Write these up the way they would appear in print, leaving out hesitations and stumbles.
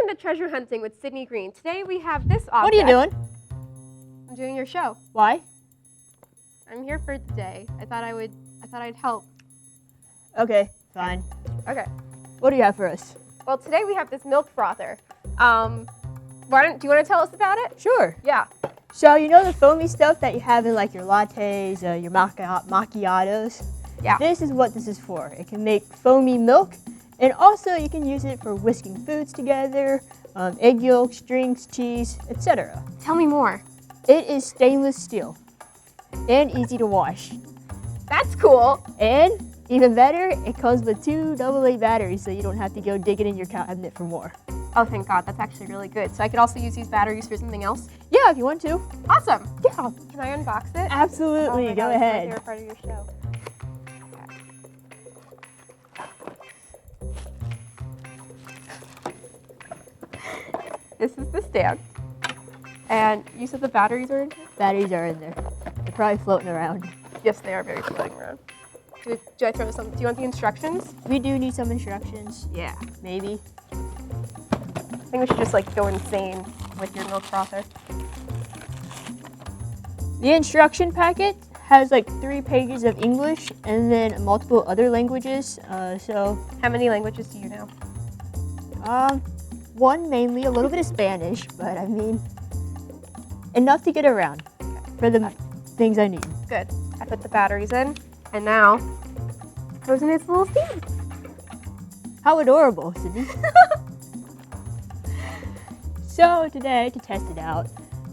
to Treasure Hunting with Sydney Greene. Today we have this object. What are you doing? I'm doing your show. Why? I'm here for the day. I thought I'd help. Okay, fine. Okay. What do you have for us? Well, today we have this milk frother. Do you want to tell us about it? Sure. Yeah. So you know the foamy stuff that you have in like your lattes, your macchiatos? Yeah. This is what this is for. It can make foamy milk, and also you can use it for whisking foods together, egg yolks, drinks, cheese, etc. Tell me more. It is stainless steel and easy to wash. That's cool. And even better, it comes with 2 AA batteries, so you don't have to go digging in your cabinet for more. Oh, thank God. That's actually really good. So I could also use these batteries for something else? Yeah, if you want to. Awesome. Yeah. Can I unbox it? Absolutely. Oh my Go God, ahead. It's my favorite part of your show. This is the stand. And you said the batteries are in here? Batteries are in there. They're probably floating around. Yes, they are very floating around. Do I throw some? Do you want the instructions? We do need some instructions. Yeah. Maybe. I think we should just like go insane with your milk frother. The instruction packet has like 3 pages of English and then multiple other languages. So How many languages do you know? one mainly, a little bit of Spanish, but I mean, enough to get around for the things I need. Good. I put the batteries in, and now it goes in its little stand. How adorable, Sydney. So today, to test it out,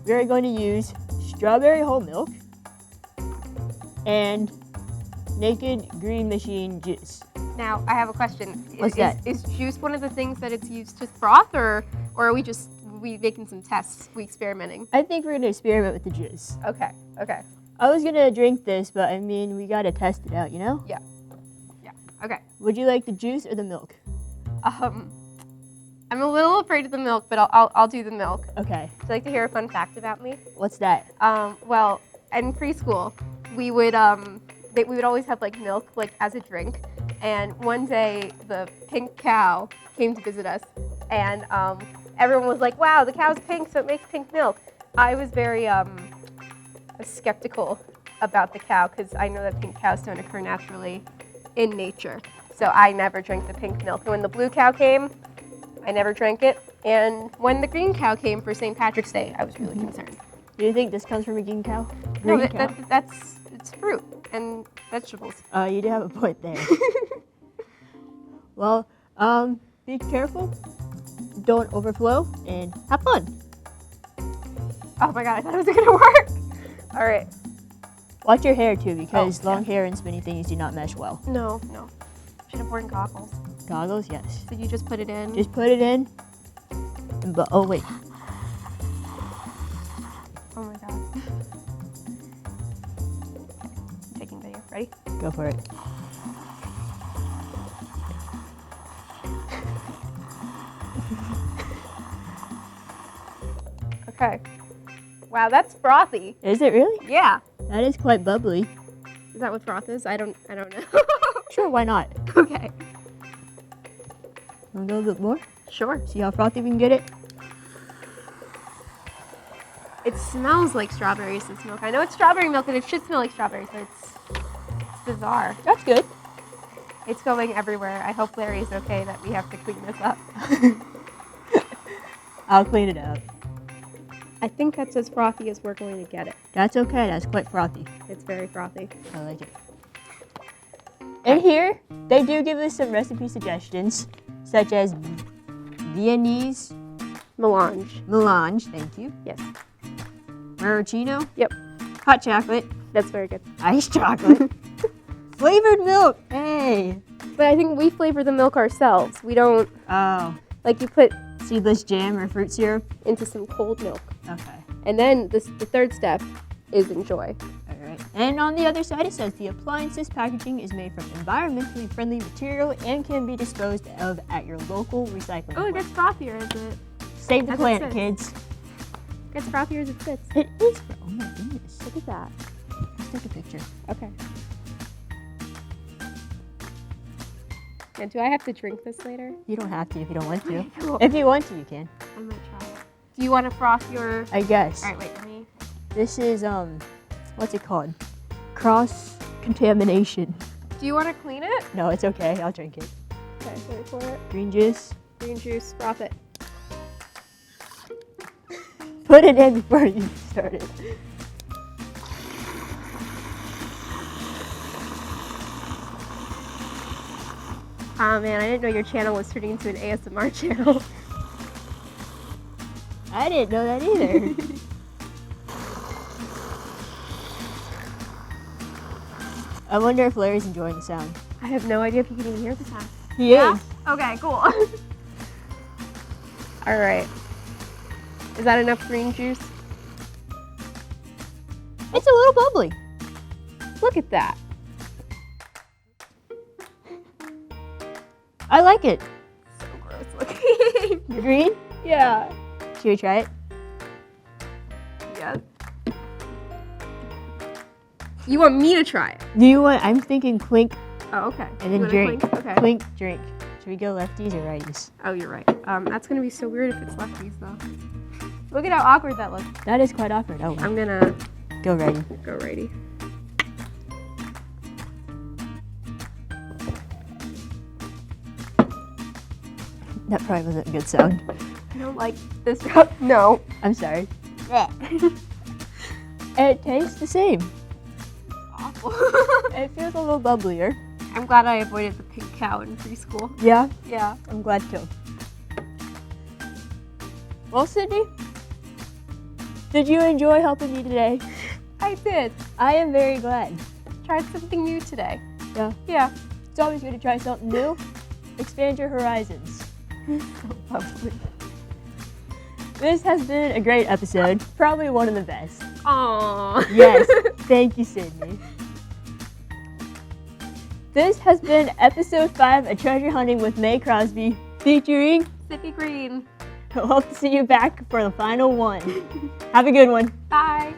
we're going to use strawberry whole milk and naked green machine juice. Now, I have a question. What's that? Is juice one of the things that it's used to froth, or are we making some tests? We experimenting? I think we're going to experiment with the juice. Okay. Okay. I was going to drink this, but I mean, we got to test it out, you know? Yeah. Okay. Would you like the juice or the milk? I'm a little afraid of the milk, but I'll do the milk. Okay. Would you like to hear a fun fact about me? What's that? Well, in preschool, we would always have like milk like as a drink, and one day the pink cow came to visit us, and everyone was like, "Wow, the cow's pink, so it makes pink milk." I was very skeptical about the cow because I know that pink cows don't occur naturally in nature, so I never drank the pink milk. And when the blue cow came, I never drank it, and when the green cow came for St. Patrick's Day, I was really concerned. Do you think this comes from a green cow? No, Green cow? it's fruit and vegetables. You do have a point there. Well, be careful, don't overflow, and have fun. Oh my God, I thought it wasn't gonna work. All right. Watch your hair too, because Oh, long hair and spinny things do not mesh well. No. Should have worn goggles. Goggles, yes. So you just put it in? Just put it in. Oh wait. Oh my God. I'm taking video. Ready? Go for it. Okay. Wow, that's frothy. Is it really? Yeah. That is quite bubbly. Is that what froth is? I don't know. Sure, why not? Okay. Want to go a bit more? Sure. See how frothy we can get it? It smells like strawberries, this milk. I know it's strawberry milk, and it should smell like strawberries, but it's bizarre. That's good. It's going everywhere. I hope Larry's okay that we have to clean this up. I'll clean it up. I think that's as frothy as we're going to get it. That's okay, that's quite frothy. It's very frothy. I like it. And here, they do give us some recipe suggestions, such as Viennese Melange. Thank you. Yes. Maraschino. Yep. Hot chocolate. That's very good. Iced chocolate. Flavored milk. Hey. But I think we flavor the milk ourselves. We don't, Oh. like you put Seedless jam or fruit syrup. into some cold milk. Okay. And then the third step is enjoy. All right. And on the other side, it says the appliances packaging is made from environmentally friendly material and can be disposed of at your local recycling. Oh, it point. gets frothier as it Save the as it planet, sits. kids. gets frothier as it sits. It is. Oh my goodness. Look at that. Let's take a picture. Okay. And do I have to drink this later? You don't have to if you don't want to. Okay, cool. If you want to, you can. I might try it. Do you want to froth your... I guess. All right, wait, let me... This is, what's it called? Cross-contamination. Do you want to clean it? No, it's okay. I'll drink it. Okay, wait for it. Green juice. Green juice, froth it. Put it in before you start it. Oh man, I didn't know your channel was turning into an ASMR channel. I didn't know that either. I wonder if Larry's enjoying the sound. I have no idea if you can even hear the sound. He is. Okay, cool. All right. Is that enough green juice? It's a little bubbly. Look at that. I like it. So gross looking. Green? Yeah. Should we try it? Yes. You want me to try it? Do you want? I'm thinking clink Oh, okay. and You then wanna drink. clink? Okay. Clink, drink. Should we go lefties or righties? Oh, you're right. That's gonna be so weird if it's lefties though. Look at how awkward that looks. That is quite awkward. Oh, well. I'm gonna Go righty. go righty. That probably wasn't a good sound. I don't like this route. No. I'm sorry. It tastes the same. Awful. It feels a little bubblier. I'm glad I avoided the pink cow in preschool. Yeah, Yeah. I'm glad too. Well, Sydney, did you enjoy helping me today? I did. I am very glad. Tried something new today. Yeah. Yeah. It's always good to try something new. Expand your horizons. Lovely. This has been a great episode. Probably one of the best. Aww. Yes. Thank you, Sydney. This has been episode 5 of Treasure Hunting with May Crosby, featuring. Sippy Greene. Hope to see you back for the final one. Have a good one. Bye.